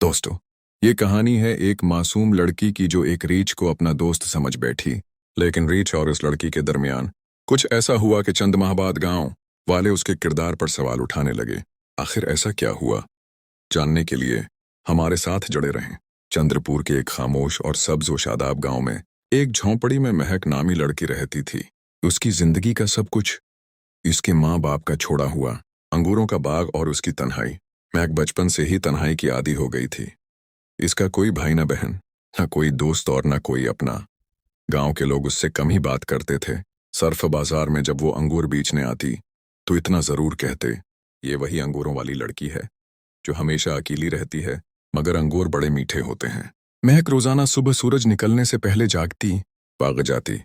दोस्तों, ये कहानी है एक मासूम लड़की की जो एक रीछ को अपना दोस्त समझ बैठी। लेकिन रीछ और उस लड़की के दरमियान कुछ ऐसा हुआ कि चंद माह बाद गांव वाले उसके किरदार पर सवाल उठाने लगे। आखिर ऐसा क्या हुआ? जानने के लिए हमारे साथ जुड़े रहें। चंद्रपुर के एक खामोश और सब्ज व शादाब गांव में एक झोंपड़ी में महक नामी लड़की रहती थी। उसकी जिंदगी का सब कुछ, इसके माँ बाप का छोड़ा हुआ, अंगूरों का बाग और उसकी तन्हाई। महक बचपन से ही तन्हाई की आदी हो गई थी। इसका कोई भाई न बहन, न कोई दोस्त और न कोई अपना। गांव के लोग उससे कम ही बात करते थे। सर्फ बाजार में जब वो अंगूर बेचने आती तो इतना जरूर कहते, ये वही अंगूरों वाली लड़की है जो हमेशा अकेली रहती है, मगर अंगूर बड़े मीठे होते हैं। महक रोजाना सुबह सूरज निकलने से पहले जागती, भाग जाती,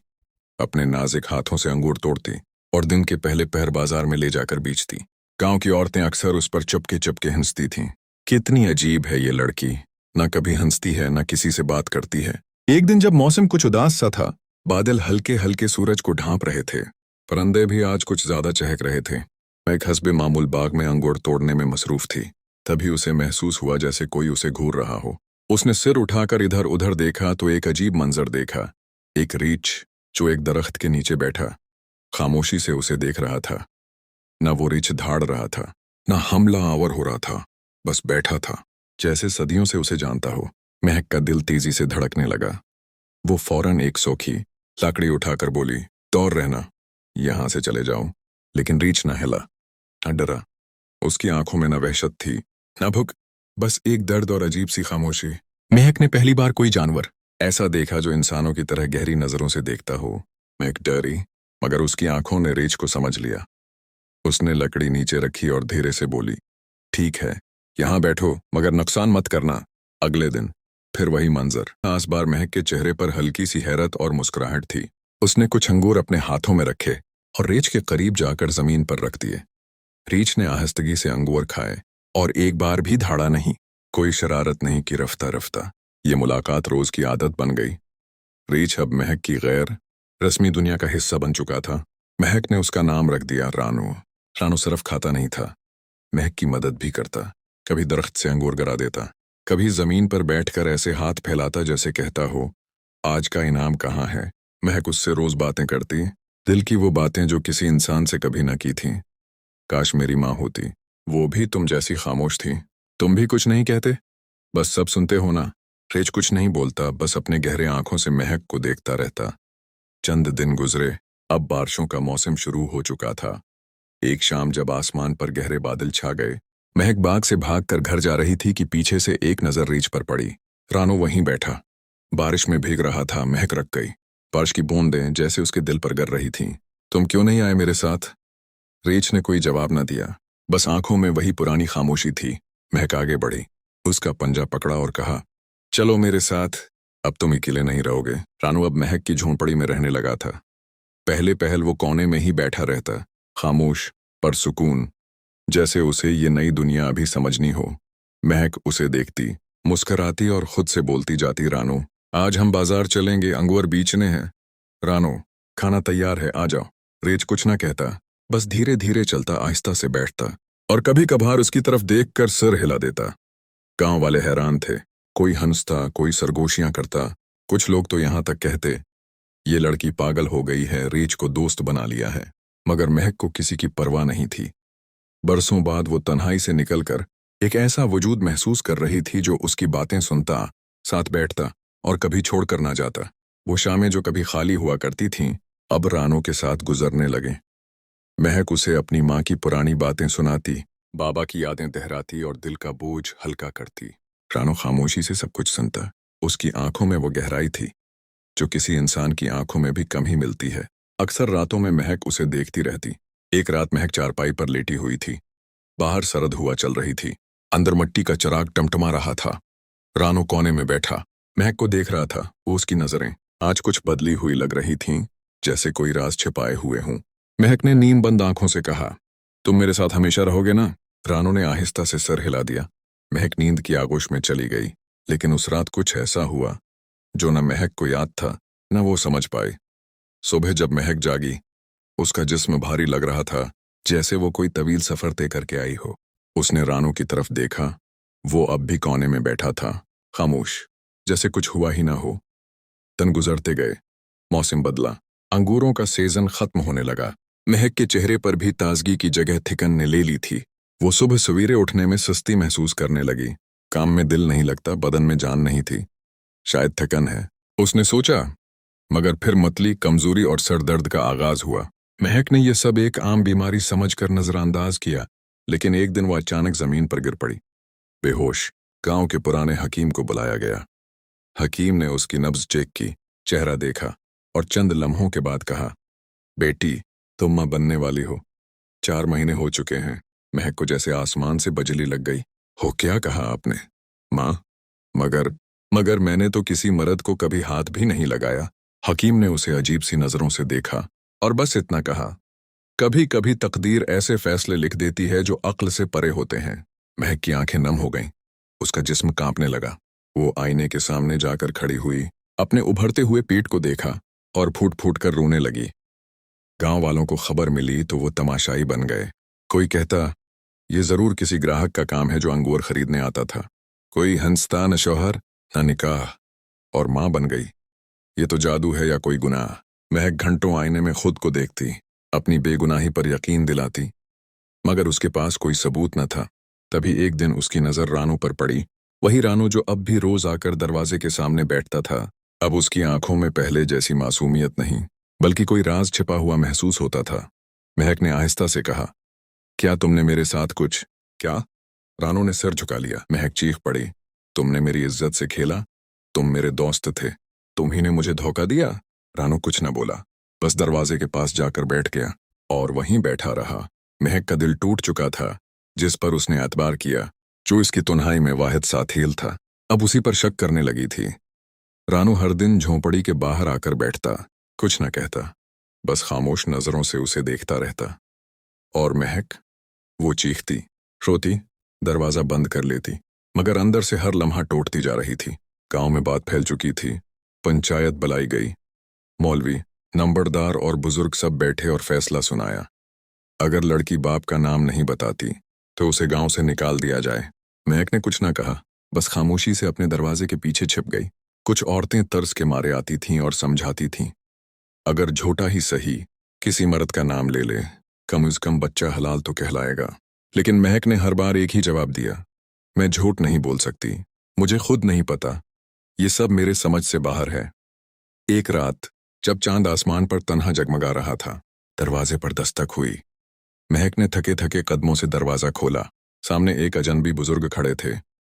अपने नाजुक हाथों से अंगूर तोड़ती और दिन के पहले पहर बाजार में ले जाकर बेचती। गांव की औरतें अक्सर उस पर चुपके चुपके हंसती थीं। कितनी अजीब है ये लड़की, न कभी हंसती है न किसी से बात करती है। एक दिन जब मौसम कुछ उदास सा था, बादल हल्के हल्के सूरज को ढांप रहे थे, परिंदे भी आज कुछ ज्यादा चहक रहे थे। मैं एक हस्बे मामूल बाग में अंगूर तोड़ने में मसरूफ थी। तभी उसे महसूस हुआ जैसे कोई उसे घूर रहा हो। उसने सिर उठाकर इधर उधर देखा तो एक अजीब मंजर देखा। एक रीछ जो एक दरख्त के नीचे बैठा खामोशी से उसे देख रहा था। न वो रीछ धाड़ रहा था, न हमला आवर हो रहा था, बस बैठा था जैसे सदियों से उसे जानता हो। महक का दिल तेजी से धड़कने लगा। वो फौरन एक सोखी लाकड़ी उठाकर बोली, दौड़ रहना, यहां से चले जाओ। लेकिन रीछ न हिला, न डरा। उसकी आंखों में न वहशत थी, न भूख, बस एक दर्द और अजीब सी खामोशी। महक ने पहली बार कोई जानवर ऐसा देखा जो इंसानों की तरह गहरी नजरों से देखता हो। महक डरी, मगर उसकी आंखों ने रीछ को समझ लिया। उसने लकड़ी नीचे रखी और धीरे से बोली, ठीक है, यहां बैठो, मगर नुकसान मत करना। अगले दिन फिर वही मंजर। इस बार महक के चेहरे पर हल्की सी हैरत और मुस्कुराहट थी। उसने कुछ अंगूर अपने हाथों में रखे और रीछ के करीब जाकर जमीन पर रख दिए। रीछ ने आहिस्तगी से अंगूर खाए और एक बार भी धाड़ा नहीं। कोई शरारत नहीं की। रफ्ता रफ्ता ये मुलाकात रोज की आदत बन गई। रीछ अब महक की गैर रस्मी दुनिया का हिस्सा बन चुका था। महक ने उसका नाम रख दिया रानू। रानू सिर्फ खाता नहीं था, महक की मदद भी करता। कभी दरख्त से अंगूर गिरा देता, कभी जमीन पर बैठकर ऐसे हाथ फैलाता जैसे कहता हो, आज का इनाम कहाँ है। महक उससे रोज बातें करती, दिल की वो बातें जो किसी इंसान से कभी न की थीं। काश मेरी माँ होती, वो भी तुम जैसी खामोश थी। तुम भी कुछ नहीं कहते, बस सब सुनते हो ना। रीछ कुछ नहीं बोलता, बस अपने गहरे आंखों से महक को देखता रहता। चंद दिन गुजरे। अब बारिशों का मौसम शुरू हो चुका था। एक शाम जब आसमान पर गहरे बादल छा गए, महक बाग से भागकर घर जा रही थी कि पीछे से एक नजर रीछ पर पड़ी। रानू वहीं बैठा, बारिश में भीग रहा था। महक रख गई। बारिश की बूंदें जैसे उसके दिल पर गिर रही थीं। तुम क्यों नहीं आए मेरे साथ? रीछ ने कोई जवाब न दिया, बस आंखों में वही पुरानी खामोशी थी। महक आगे बढ़ी, उसका पंजा पकड़ा और कहा, चलो मेरे साथ, अब तुम अकेले नहीं रहोगे। रानू अब महक की झोंपड़ी में रहने लगा था। पहले पहल वो कोने में ही बैठा रहता, खामोश पर सुकून, जैसे उसे ये नई दुनिया अभी समझनी हो। महक उसे देखती, मुस्कुराती और खुद से बोलती जाती, रानू आज हम बाजार चलेंगे, अंगूर बेचने हैं। रानू खाना तैयार है, आ जाओ। रीछ कुछ ना कहता, बस धीरे धीरे चलता, आहिस्ता से बैठता और कभी कभार उसकी तरफ देखकर सिर हिला देता। गांव वाले हैरान थे, कोई हंसता, कोई सरगोशियां करता। कुछ लोग तो यहां तक कहते, ये लड़की पागल हो गई है, रीछ को दोस्त बना लिया है। मगर महक को किसी की परवाह नहीं थी। बरसों बाद वो तन्हाई से निकलकर एक ऐसा वजूद महसूस कर रही थी जो उसकी बातें सुनता, साथ बैठता और कभी छोड़कर ना जाता। वो शामें जो कभी खाली हुआ करती थीं, अब रानू के साथ गुजरने लगे। महक उसे अपनी माँ की पुरानी बातें सुनाती, बाबा की यादें दोहराती और दिल का बोझ हल्का करती। रानू खामोशी से सब कुछ सुनता। उसकी आंखों में वो गहराई थी जो किसी इंसान की आंखों में भी कम ही मिलती है। अक्सर रातों में महक उसे देखती रहती। एक रात महक चारपाई पर लेटी हुई थी। बाहर सरद हुआ चल रही थी, अंदर मिट्टी का चिराग टमटमा रहा था। रानू कोने में बैठा महक को देख रहा था। वो उसकी नजरें आज कुछ बदली हुई लग रही थीं, जैसे कोई राज छिपाए हुए हों। महक ने नींद बंद आंखों से कहा, तुम मेरे साथ हमेशा रहोगे ना? रानू ने आहिस्ता से सर हिला दिया। महक नींद की आगोश में चली गई। लेकिन उस रात कुछ ऐसा हुआ जो न महक को याद था, न वो समझ पाई। सुबह जब महक जागी, उसका जिस्म भारी लग रहा था, जैसे वो कोई तवील सफर तय करके आई हो। उसने रानू की तरफ देखा, वो अब भी कोने में बैठा था, खामोश, जैसे कुछ हुआ ही ना हो। दिन गुजरते गए, मौसम बदला, अंगूरों का सीजन खत्म होने लगा। महक के चेहरे पर भी ताजगी की जगह थिकन ने ले ली थी। वो सुबह सवेरे उठने में सुस्ती महसूस करने लगी। काम में दिल नहीं लगता, बदन में जान नहीं थी। शायद थकन है, उसने सोचा, मगर फिर मतली, कमजोरी और सर दर्द का आगाज हुआ। महक ने यह सब एक आम बीमारी समझकर नजरअंदाज किया, लेकिन एक दिन वो अचानक जमीन पर गिर पड़ी, बेहोश। गांव के पुराने हकीम को बुलाया गया। हकीम ने उसकी नब्ज चेक की, चेहरा देखा और चंद लम्हों के बाद कहा, बेटी, तुम मां बनने वाली हो। 4 महीने हो चुके हैं। महक को जैसे आसमान से बजली लग गई। हो, क्या कहा आपने? मां? मगर मगर मैंने तो किसी मर्द को कभी हाथ भी नहीं लगाया। हकीम ने उसे अजीब सी नजरों से देखा और बस इतना कहा, कभी कभी तकदीर ऐसे फैसले लिख देती है जो अक्ल से परे होते हैं। महक की आंखें नम हो गईं, उसका जिस्म कांपने लगा। वो आईने के सामने जाकर खड़ी हुई, अपने उभरते हुए पीठ को देखा और फूट फूट कर रोने लगी। गांव वालों को खबर मिली तो वो तमाशाई बन गए। कोई कहता, ये जरूर किसी ग्राहक का काम है जो अंगूर खरीदने आता था। कोई हंसता, न शौहर न निकाह, और मां बन गई। ये तो जादू है या कोई गुनाह। महक घंटों आईने में खुद को देखती, अपनी बेगुनाही पर यकीन दिलाती, मगर उसके पास कोई सबूत न था। तभी एक दिन उसकी नजर रानू पर पड़ी, वही रानू जो अब भी रोज आकर दरवाजे के सामने बैठता था। अब उसकी आंखों में पहले जैसी मासूमियत नहीं, बल्कि कोई राज छिपा हुआ महसूस होता था। महक ने आहिस्ता से कहा, क्या तुमने मेरे साथ कुछ? क्या? रानू ने सिर झुका लिया। महक चीख पड़ी, तुमने मेरी इज्जत से खेला? तुम मेरे दोस्त थे, तुम ही ने मुझे धोखा दिया। रानू कुछ न बोला, बस दरवाजे के पास जाकर बैठ गया और वहीं बैठा रहा। महक का दिल टूट चुका था, जिस पर उसने एतबार किया, जो इसकी तुनहाई में वाहिद साथील था, अब उसी पर शक करने लगी थी। रानू हर दिन झोंपड़ी के बाहर आकर बैठता, कुछ न कहता, बस खामोश नजरों से उसे देखता रहता। और महक, वो चीखती, रोती, दरवाजा बंद कर लेती, मगर अंदर से हर लम्हा टूटती जा रही थी। गांव में बात फैल चुकी थी, पंचायत बुलाई गई, मौलवी, नंबरदार और बुजुर्ग सब बैठे और फैसला सुनाया। अगर लड़की बाप का नाम नहीं बताती तो उसे गांव से निकाल दिया जाए। महक ने कुछ न कहा, बस खामोशी से अपने दरवाजे के पीछे छिप गई। कुछ औरतें तरस के मारे आती थीं और समझाती थीं, अगर झूठा ही सही, किसी मर्द का नाम ले ले, कम से कम बच्चा हलाल तो कहलाएगा। लेकिन महक ने हर बार एक ही जवाब दिया, मैं झूठ नहीं बोल सकती, मुझे खुद नहीं पता, ये सब मेरे समझ से बाहर है। एक रात, जब चांद आसमान पर तन्हा जगमगा रहा था, दरवाजे पर दस्तक हुई। महक ने थके थके कदमों से दरवाजा खोला। सामने एक अजनबी बुजुर्ग खड़े थे,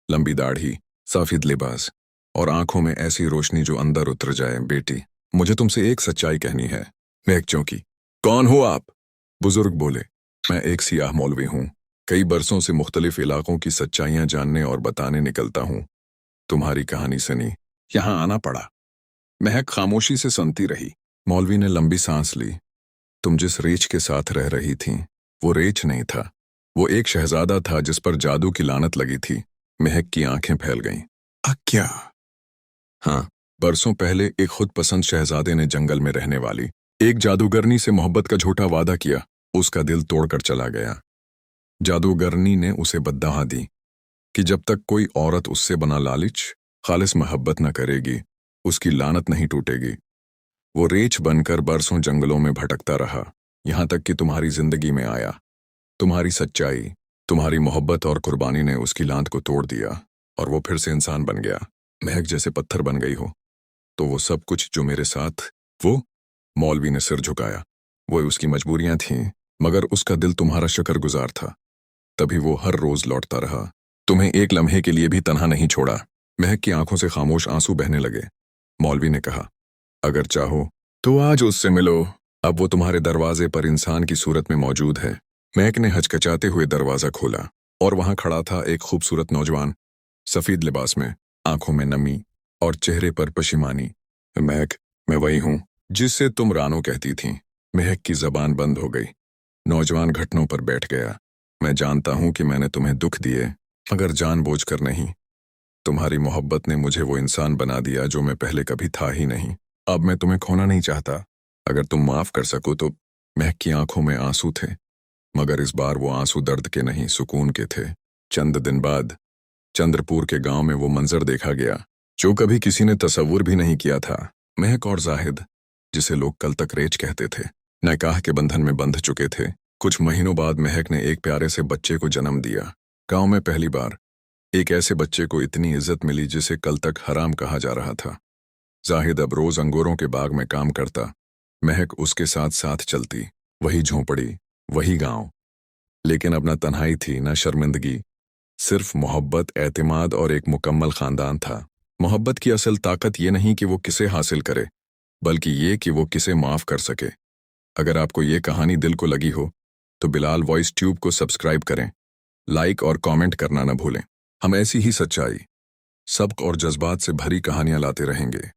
लंबी दाढ़ी, सफेद लिबास और आंखों में ऐसी रोशनी जो अंदर उतर जाए। बेटी, मुझे तुमसे एक सच्चाई कहनी है। महक चौंकी, कौन हो आप? बुजुर्ग बोले, मैं एक सियाह मौलवी हूं, कई बरसों से मुख्तलिफ इलाकों की सच्चाइयां जानने और बताने निकलता हूं। तुम्हारी कहानी सुनी, यहां आना पड़ा। महक खामोशी से सुनती रही। मौलवी ने लंबी सांस ली, तुम जिस रेछ के साथ रह रही थीं, वो रेछ नहीं था, वो एक शहजादा था जिस पर जादू की लानत लगी थी। महक की आंखें फैल गईं। क्या? हाँ, बरसों पहले एक खुद पसंद शहजादे ने जंगल में रहने वाली एक जादूगरनी से मोहब्बत का झूठा वादा किया। उसका दिल तोड़कर चला गया। जादूगरनी ने उसे बद्दुआ दी कि जब तक कोई औरत उससे बना लालिच, खालिस मोहब्बत न करेगी, उसकी लानत नहीं टूटेगी। वो रेछ बनकर बरसों जंगलों में भटकता रहा, यहां तक कि तुम्हारी जिंदगी में आया। तुम्हारी सच्चाई, तुम्हारी मोहब्बत और कुर्बानी ने उसकी लांत को तोड़ दिया और वो फिर से इंसान बन गया। महक जैसे पत्थर बन गई हो। तो वो सब कुछ जो मेरे साथ, वो? मौलवी ने सिर झुकाया। वो उसकी मजबूरियां थीं, मगर उसका दिल तुम्हारा शुक्रगुजार था। तभी वो हर रोज लौटता रहा, तुम्हें एक लम्हे के लिए भी तन्हा नहीं छोड़ा। महक की आंखों से खामोश आंसू बहने लगे। मौलवी ने कहा, अगर चाहो तो आज उससे मिलो, अब वो तुम्हारे दरवाजे पर इंसान की सूरत में मौजूद है। महक ने हचकचाते हुए दरवाजा खोला और वहां खड़ा था एक खूबसूरत नौजवान, सफेद लिबास में, आंखों में नमी और चेहरे पर पशिमानी। महक, मैं वही हूं जिससे तुम रानो कहती थीं। महक की जबान बंद हो गई। नौजवान घुटनों पर बैठ गया। मैं जानता हूं कि मैंने तुम्हें दुख दिए, मगर जानबूझकर नहीं। तुम्हारी मोहब्बत ने मुझे वो इंसान बना दिया जो मैं पहले कभी था ही नहीं। अब मैं तुम्हें खोना नहीं चाहता। अगर तुम माफ कर सको तो। महक की आंखों में आंसू थे, मगर इस बार वो आंसू दर्द के नहीं, सुकून के थे। चंद दिन बाद चंद्रपुर के गांव में वो मंजर देखा गया जो कभी किसी ने तसव्वुर भी नहीं किया था। महक और जाहिद, जिसे लोग कल तक रेच कहते थे, निकाह के बंधन में बंध चुके थे। कुछ महीनों बाद महक ने एक प्यारे से बच्चे को जन्म दिया। गांव में पहली बार एक ऐसे बच्चे को इतनी इज्जत मिली जिसे कल तक हराम कहा जा रहा था। जाहिद अब रोज अंगूरों के बाग में काम करता, महक उसके साथ साथ चलती। वही झोंपड़ी, वही गांव, लेकिन अब न तन्हाई थी न शर्मिंदगी, सिर्फ मोहब्बत, एतमाद और एक मुकम्मल खानदान था। मोहब्बत की असल ताकत ये नहीं कि वो किसे हासिल करे, बल्कि ये कि वो किसे माफ कर सके। अगर आपको ये कहानी दिल को लगी हो तो बिलाल वॉइस ट्यूब को सब्सक्राइब करें, लाइक और कमेंट करना न भूलें। हम ऐसी ही सच्चाई, सबक और जज्बात से भरी कहानियां लाते रहेंगे।